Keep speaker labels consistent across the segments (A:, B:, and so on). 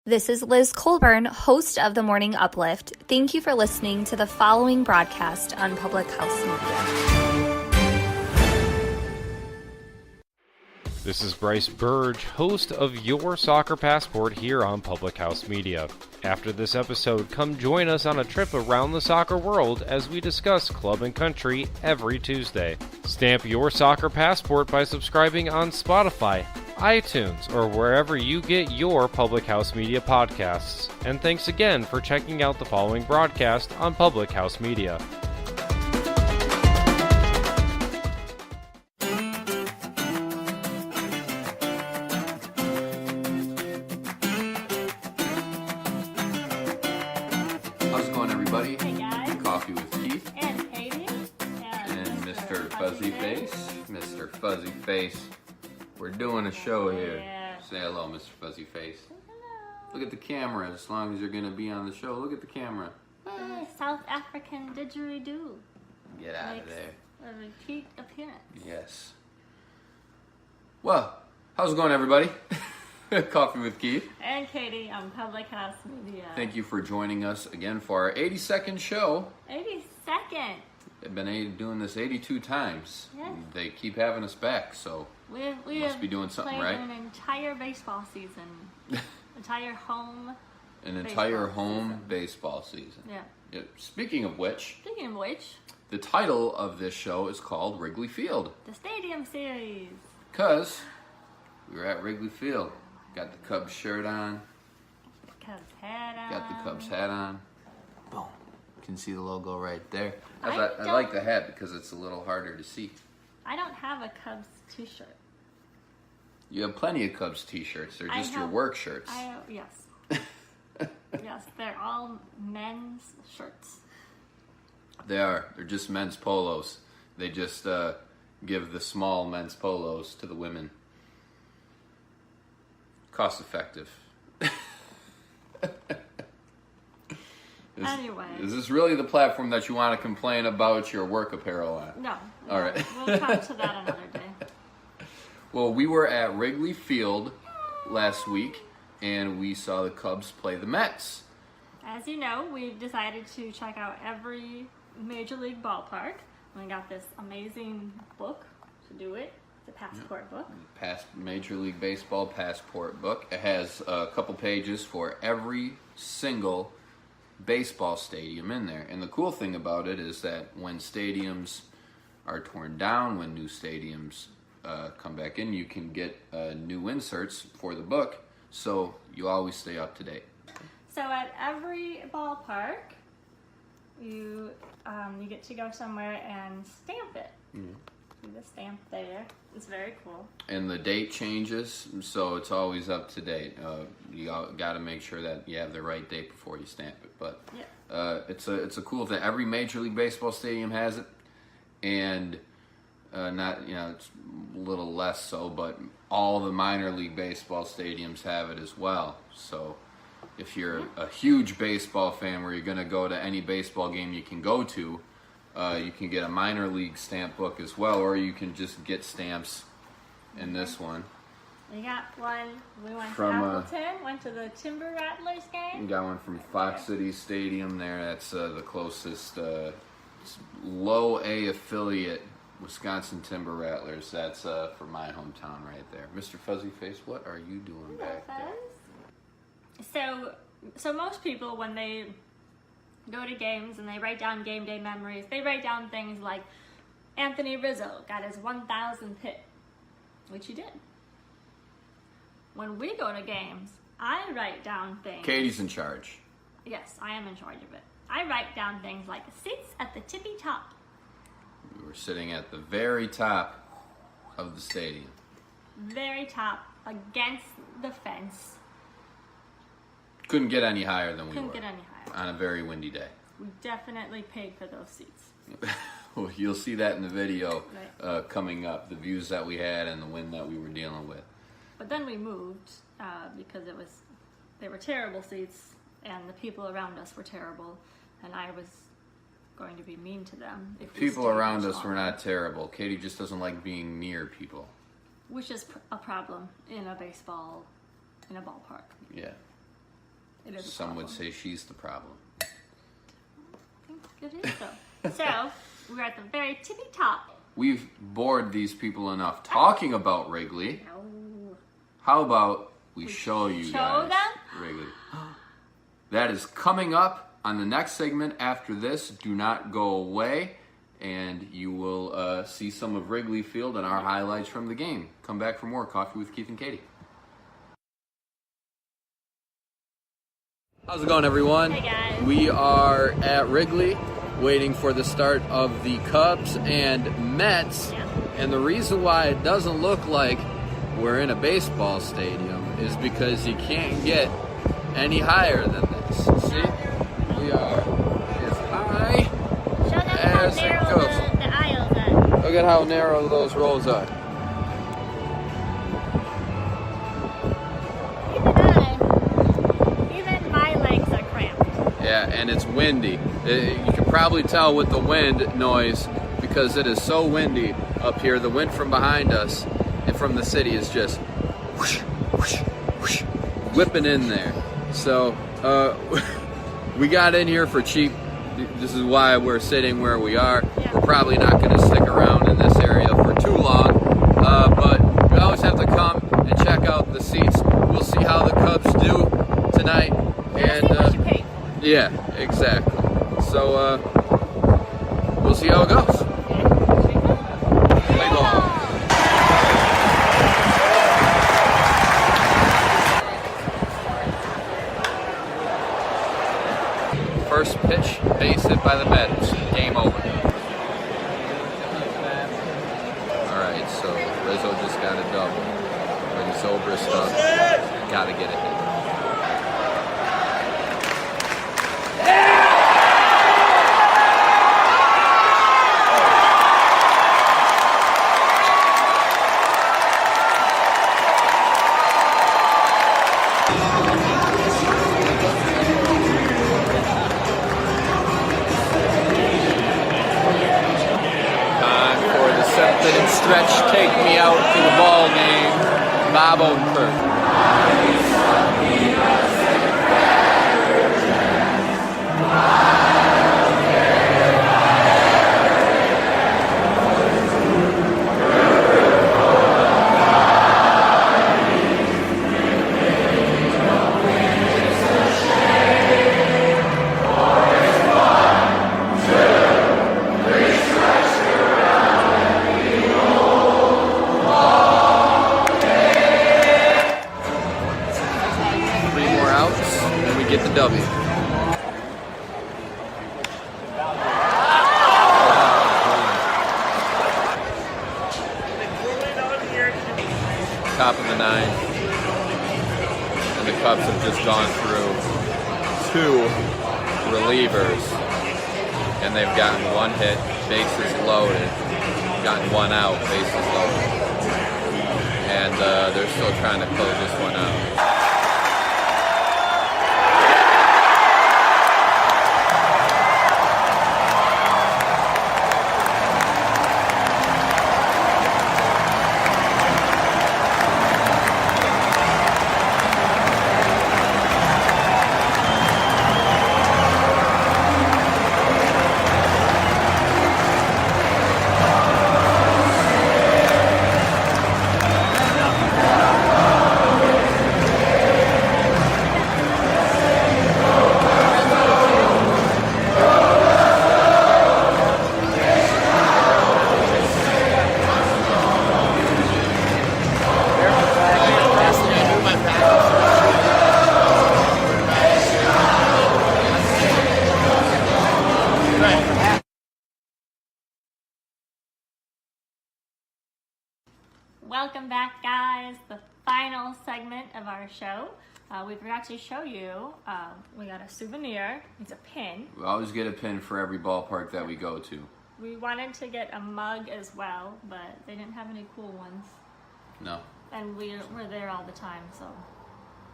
A: This is Liz Colburn, host of The Morning Uplift. Thank you for listening to the following broadcast on Public House Media.
B: This is Bryce Burge, host of Your Soccer Passport here on Public House Media. After this episode, come join us on a trip around the soccer world as we discuss club and country every Tuesday. Stamp your soccer passport by subscribing on Spotify, iTunes, or wherever you get your Public House Media podcasts. And thanks again for checking out the following broadcast on Public House Media.
C: How's it going, everybody?
D: Hey guys.
C: Coffee with Keith
D: And Katie.
C: and Mr. Fuzzy Face. Mr. Fuzzy Face. We're doing a show here.
D: Yeah.
C: Say hello, Mr. Fuzzy Face.
D: Hello.
C: Look at the camera. As long as you're going to be on the show, look at the camera.
D: The South African didgeridoo
C: Get out of
D: makes
C: there.
D: a repeat appearance.
C: Yes. Well, how's it going, everybody? Coffee with Keith.
D: And Katie on Public House Media.
C: Thank you for joining us again for our 82nd show.
D: 82nd.
C: They've been doing this 82 times.
D: Yes.
C: They keep having us back, so
D: We
C: Must
D: have
C: be doing something
D: played
C: right.
D: an entire baseball season. Entire home.
C: an entire
D: Baseball
C: home
D: season.
C: baseball season.
D: Yeah.
C: Yeah. Speaking of which,
D: Speaking of which,
C: the title of this show is called Wrigley Field,
D: the Stadium Series.
C: because we were at Wrigley Field. Got the Cubs shirt on,
D: Cubs hat on.
C: got the Cubs hat on. Boom. You can see the logo right there. I
D: I
C: like
D: don't-
C: the hat because it's a little harder to see.
D: I don't have a Cubs t-shirt.
C: You have plenty of Cubs t-shirts. They're
D: I
C: just your
D: have-
C: work shirts.
D: Yes. Yes, they're all men's shirts.
C: They are. They're just men's polos. They just give the small men's polos to the women. Cost effective.
D: Anyway.
C: Is this really the platform that you want to complain about your work apparel on?
D: No.
C: All right.
D: We'll come to that another day.
C: Well, we were at Wrigley Field last week, and we saw the Cubs play the Mets.
D: As you know, we've decided to check out every major league ballpark. We got this amazing book to do it. It's a passport book.
C: Past Major League Baseball passport book. It has a couple pages for every single baseball stadium in there. And the cool thing about it is that when stadiums are torn down, when new stadiums come back in, you can get new inserts for the book, so you always stay up to date.
D: So at every ballpark, you get to go somewhere and stamp it. See the stamp there. It's very cool.
C: And the date changes, so it's always up to date. You got to make sure that you have the right date before you stamp it. But
D: Yeah.
C: it's a cool thing. Every Major League Baseball stadium has it, and not it's a little less so, but all the minor league baseball stadiums have it as well. So if you're a huge baseball fan where you're going to go to any baseball game you can go to, you can get a minor league stamp book as well, or you can just get stamps in this one.
D: We got one. We went
C: From,
D: to Appleton, went to the Timber Rattlers
C: We
D: game.
C: got one from Fox City Stadium there. That's the closest low A affiliate, Wisconsin Timber Rattlers. That's for my hometown right there. Mr. Fuzzy Face, what are you doing back there?
D: So most people, when they go to games and they write down game day memories, they write down things like Anthony Rizzo got his 1,000th hit, which he did. When we go to games, I write down things.
C: Katie's in charge.
D: Yes, I am in charge of it. I write down things like seats at the tippy top.
C: We were sitting at the very top of the stadium.
D: Very top, against the fence.
C: Couldn't get any higher than we
D: Couldn't
C: were
D: get any higher.
C: on a very windy day.
D: We definitely paid for those seats.
C: Well, you'll see that in the video
D: Right.
C: coming up, the views that we had and the wind that we were dealing with.
D: But then we moved because they were terrible seats, and the people around us were terrible, and I was going to be mean to them. If we
C: People
D: stayed
C: around
D: much
C: us were
D: longer,
C: not terrible. Katie just doesn't like being near people.
D: which is a problem in a ballpark.
C: Yeah.
D: It is a
C: Some
D: problem.
C: would say she's the problem.
D: I think it is though. So we're at the very tippy top.
C: We've bored these people enough talking about Wrigley.
D: No.
C: How about we show you
D: show
C: guys
D: them?
C: Wrigley? That is coming up on the next segment after this. Do not go away, and you will see some of Wrigley Field and our highlights from the game. Come back for more Coffee with Keith and Katie. How's it going, everyone?
D: Hey, guys.
C: We are at Wrigley waiting for the start of the Cubs and Mets.
D: Yeah.
C: And the reason why it doesn't look like we're in a baseball stadium is because you can't get any higher than this. See? We are as high
D: Show them
C: as
D: how
C: it
D: narrow
C: goes.
D: the aisles are.
C: Look at how narrow those rows are.
D: Even my legs are cramped.
C: Yeah, and it's windy. You can probably tell with the wind noise because it is so windy up here. The wind from behind us and from the city is just whoosh, whoosh, whoosh, whipping in there. So we got in here for cheap. This is why we're sitting where we are.
D: Yeah.
C: We're probably not going to stick around in this area for too long, but you always have to come and check out the seats. We'll see how the Cubs do tonight.
D: That's what you paid for.
C: Yeah, exactly. So, we'll see how it goes. Play ball. First pitch, base hit by the Mets. Game over. Alright, so Rizzo just got a double. When Zobrist got to get a hit. Stretch, take me out to the ball game. Bob Odenkirk. Get the W. Top of the ninth, and the Cubs have just gone through two relievers, and they've gotten one hit, bases loaded, gotten one out, bases loaded, and they're still trying to close this one out.
D: Welcome back, guys. The final segment of our show. We forgot to show you, we got a souvenir. It's a pin.
C: We always get a pin for every ballpark that we go to.
D: We wanted to get a mug as well, but they didn't have any cool ones.
C: No,
D: And we're there all the time, so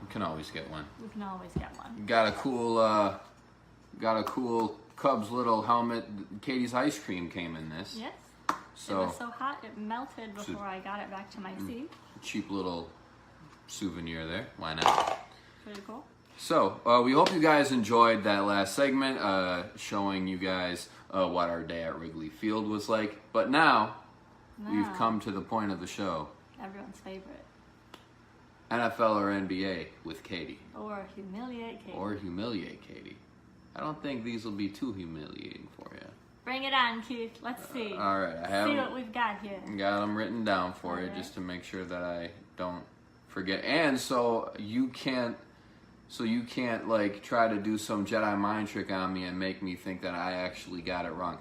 C: you can always get one.
D: we can always get one.
C: Got a cool Cubs little helmet. Katie's ice cream came in this.
D: Yes.
C: So
D: It was so hot it melted before I got it back to my seat.
C: cheap little souvenir there. Why not?
D: Pretty cool.
C: So, we hope you guys enjoyed that last segment, showing you guys what our day at Wrigley Field was like. But now, we've come to the point of the show.
D: Everyone's favorite.
C: NFL or NBA with Katie.
D: Or humiliate Katie.
C: Or humiliate Katie. I don't think these will be too humiliating for you.
D: Bring it on, Keith. Let's see.
C: All right, I have
D: see what we've got here.
C: Got them written down for you just to make sure that I don't forget. And so you can't like try to do some Jedi mind trick on me and make me think that I actually got it wrong.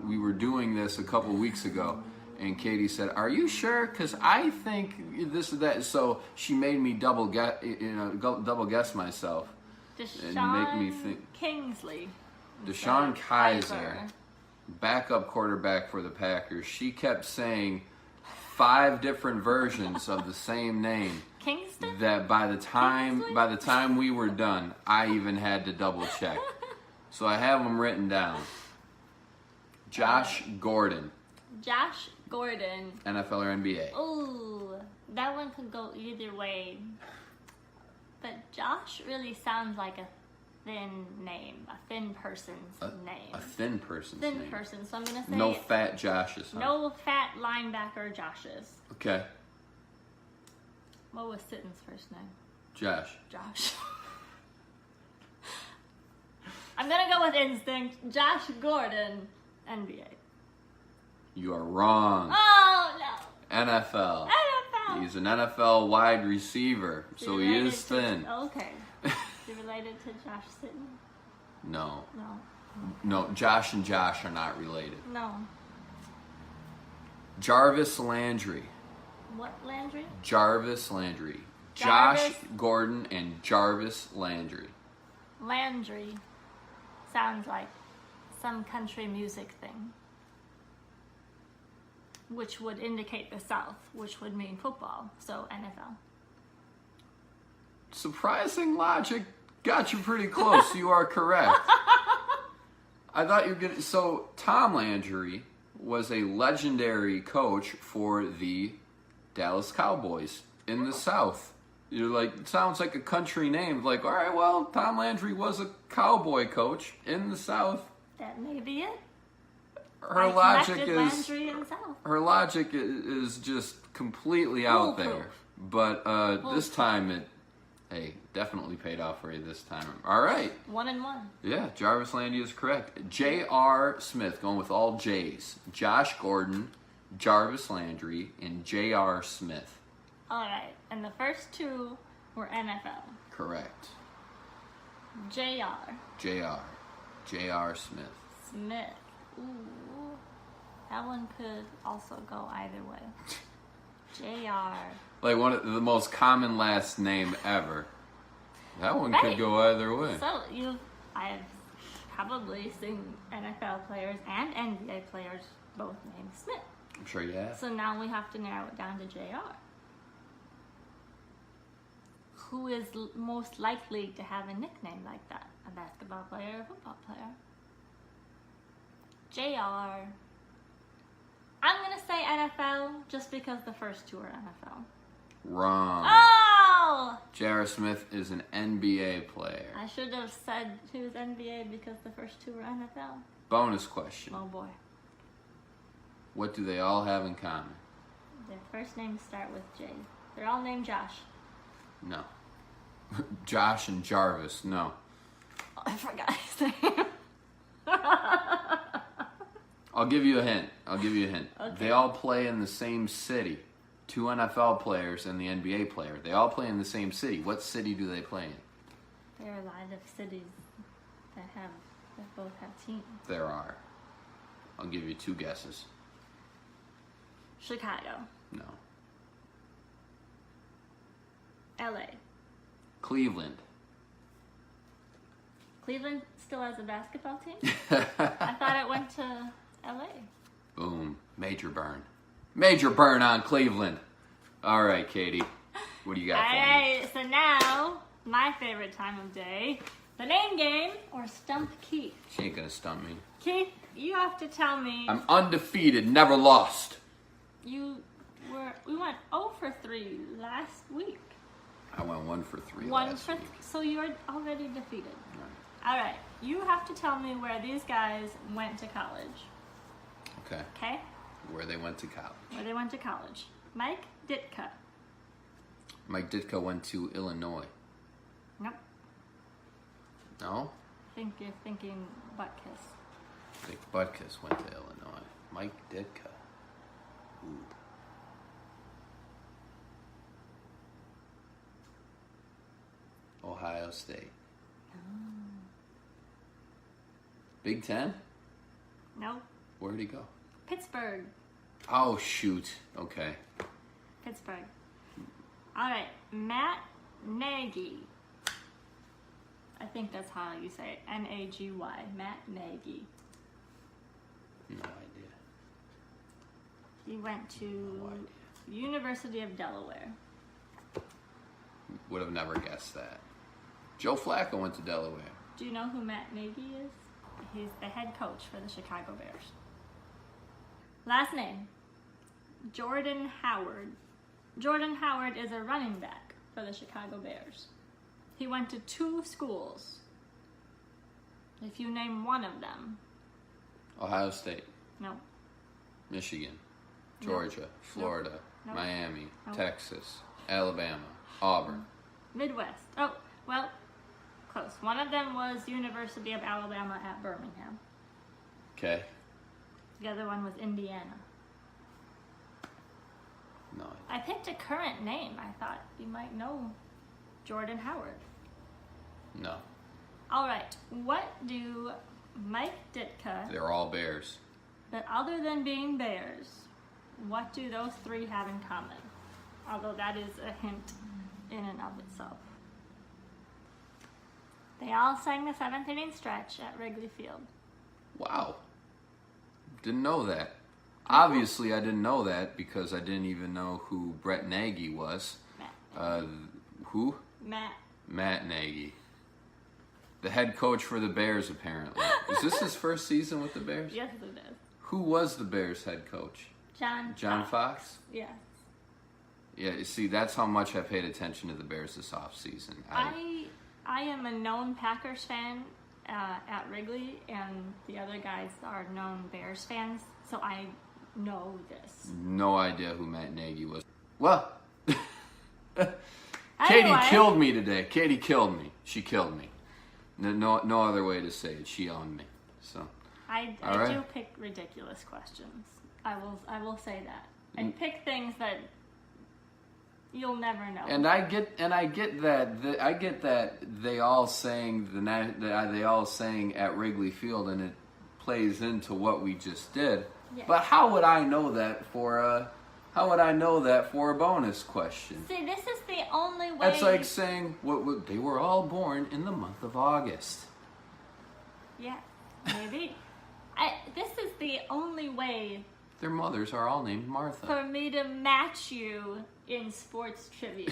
C: We were doing this a couple weeks ago. And Katie said, "Are you sure? Because I think this or that." So she made me double guess myself, and make me think.
D: Kingsley,
C: Deshaun Kaiser, backup quarterback for the Packers. She kept saying 5 different versions of the same name.
D: Kingston.
C: That by the time we were done, I even had to double check. So I have them written down. Josh Gordon.
D: Josh Gordon.
C: NFL or NBA?
D: Ooh, that one could go either way. But Josh really sounds like a thin name, a thin person's name.
C: A thin person's name.
D: Thin person, so I'm going to say...
C: No fat Joshes, huh?
D: No fat linebacker Joshes.
C: Okay.
D: What was Sitton's first name?
C: Josh.
D: I'm going to go with instinct. Josh Gordon, NBA.
C: You are wrong.
D: Oh, no.
C: NFL.
D: NFL.
C: He's an NFL wide receiver, so he is thin.
D: Okay. Is he related to Josh Sitton?
C: No.
D: No.
C: No, Josh and Josh are not related.
D: No.
C: Jarvis Landry.
D: What Landry?
C: Jarvis Landry.
D: Jarvis?
C: Josh Gordon and Jarvis Landry.
D: Landry sounds like some country music thing, which would indicate the South, which would mean football, so NFL.
C: Surprising logic got you pretty close. You are correct. I thought you were gonna. So Tom Landry was a legendary coach for the Dallas Cowboys in the South. You're like, it sounds like a country name. Like, all right, well, Tom Landry was a Cowboy coach in the South.
D: That may be it.
C: Her logic
D: Landry in the South.
C: Her logic is just completely out there. But this time it, definitely paid off for you this time. All right.
D: 1-1.
C: Yeah, Jarvis Landry is correct. J.R. Smith, going with all J's. Josh Gordon, Jarvis Landry, and J.R. Smith.
D: All right, and the first 2 were NFL.
C: Correct.
D: J.R.
C: J.R. Smith.
D: Smith. Ooh, that one could also go either way. J.R.
C: Like one of the most common last name ever. That one could go either way.
D: So I have probably seen NFL players and NBA players both named Smith.
C: I'm sure you have.
D: So now we have to narrow it down to J.R. Who is most likely to have a nickname like that? A basketball player or a football player? J.R. I'm going to say NFL just because the first 2 are NFL.
C: Wrong.
D: Oh!
C: J.R. Smith is an NBA player.
D: I should have said he was NBA because the first 2 were NFL.
C: Bonus question.
D: Oh boy.
C: What do they all have in common?
D: Their first names start with J. They're all named Josh.
C: No. Josh and Jarvis, no.
D: Oh, I forgot his name.
C: I'll give you a hint.
D: Okay.
C: They all play in the same city. 2 NFL players and the NBA player. They all play in the same city. What city do they play in?
D: There are a lot of cities that both have teams.
C: There are. I'll give you 2 guesses.
D: Chicago.
C: No.
D: LA.
C: Cleveland.
D: Cleveland still has a basketball team? I thought it went to LA.
C: Boom. Major burn. Major burn on Cleveland. All right, Katie. What do you got for me?
D: All right, so now, my favorite time of day, the name game, or Stump Keith.
C: She ain't gonna stump me.
D: Keith, you have to tell me.
C: I'm undefeated, never lost.
D: We went 0 for 3 last week.
C: I went 1 for 3
D: 1
C: last
D: for
C: week.
D: so you're already defeated. All right, you have to tell me where these guys went to college.
C: Okay.
D: Okay?
C: Where they went to college.
D: Where they went to college. Mike Ditka.
C: Mike Ditka went to Illinois.
D: Nope.
C: No?
D: I think you're thinking Butkus.
C: Dick Butkus went to Illinois. Mike Ditka. Ooh. Ohio State. Big Ten?
D: Nope.
C: Where'd he go?
D: Pittsburgh.
C: Oh, shoot. Okay.
D: Pittsburgh. All right, Matt Nagy. I think that's how you say it. N-A-G-Y. Matt Nagy.
C: No idea.
D: He went to
C: No idea.
D: University of Delaware.
C: Would have never guessed that. Joe Flacco went to Delaware.
D: Do you know who Matt Nagy is? He's the head coach for the Chicago Bears. Last name, Jordan Howard. Jordan Howard is a running back for the Chicago Bears. He went to 2 schools. If you name one of them.
C: Ohio State.
D: No.
C: Michigan. Georgia. Florida.
D: Nope.
C: Miami.
D: Nope.
C: Texas. Alabama. Auburn.
D: Midwest. Oh, well, close. One of them was University of Alabama at Birmingham.
C: Okay.
D: The other one was Indiana.
C: No.
D: I picked a current name. I thought you might know Jordan Howard.
C: No.
D: All right. What do Mike Ditka,
C: They're all Bears.
D: but other than being Bears, what do those 3 have in common? Although that is a hint in and of itself. They all sang the 7th inning stretch at Wrigley Field.
C: Wow. Didn't know that. Obviously, I didn't know that because I didn't even know who Brett Nagy was.
D: Matt.
C: Who?
D: Matt.
C: Matt Nagy. The head coach for the Bears, apparently. Is this his first season with the Bears?
D: Yes, it is.
C: Who was the Bears head coach?
D: John
C: Fox?
D: Yes.
C: Yeah, you see, that's how much I paid attention to the Bears this offseason.
D: I am a known Packers fan at Wrigley, and the other guys are known Bears fans, so I know this.
C: No idea who Matt Nagy was. Well,
D: Anyway.
C: Katie killed me today. Katie killed me. She killed me. No other way to say it. She owned me. So
D: I
C: All right.
D: do pick ridiculous questions. I will say that. I pick things that you'll never know.
C: And I get that they all sang they all sang at Wrigley Field, and it plays into what we just did.
D: Yes.
C: But how would I know that for a bonus question?
D: See, this is the only way.
C: That's like saying they were all born in the month of August.
D: Yeah, maybe. This is the only way
C: Their mothers are all named Martha.
D: for me to match you in sports trivia.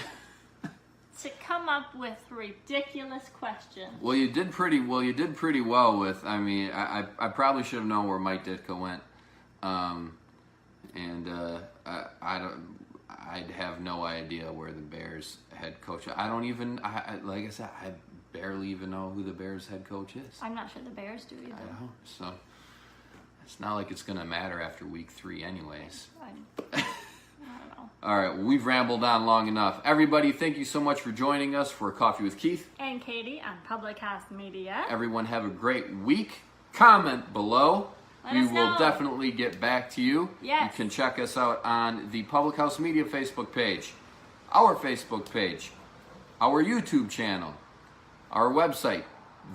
D: To come up with ridiculous questions.
C: Well, you did pretty well with. I mean, I probably should have known where Mike Ditka went, I'd have no idea where the Bears head coach. Like I said, I barely even know who the Bears head coach is.
D: I'm not sure the Bears do either.
C: I know, so it's not like it's gonna matter after week 3, anyways.
D: I don't know.
C: All right, well, we've rambled on long enough. Everybody, thank you so much for joining us for Coffee with Keith.
D: And Katie on Public House Media.
C: Everyone have a great week. Comment below.
D: Let
C: We
D: us
C: will
D: know.
C: definitely get back to you.
D: Yes.
C: You can check us out on the Public House Media Facebook page, our Facebook page, our YouTube channel, our website,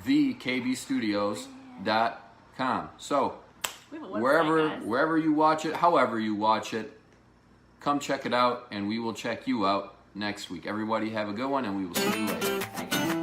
C: thekbstudios.com. So,
D: We have a website, guys.
C: wherever you watch it, however you watch it, come check it out, and we will check you out next week. Everybody have a good one, and we will see you later.
D: Bye.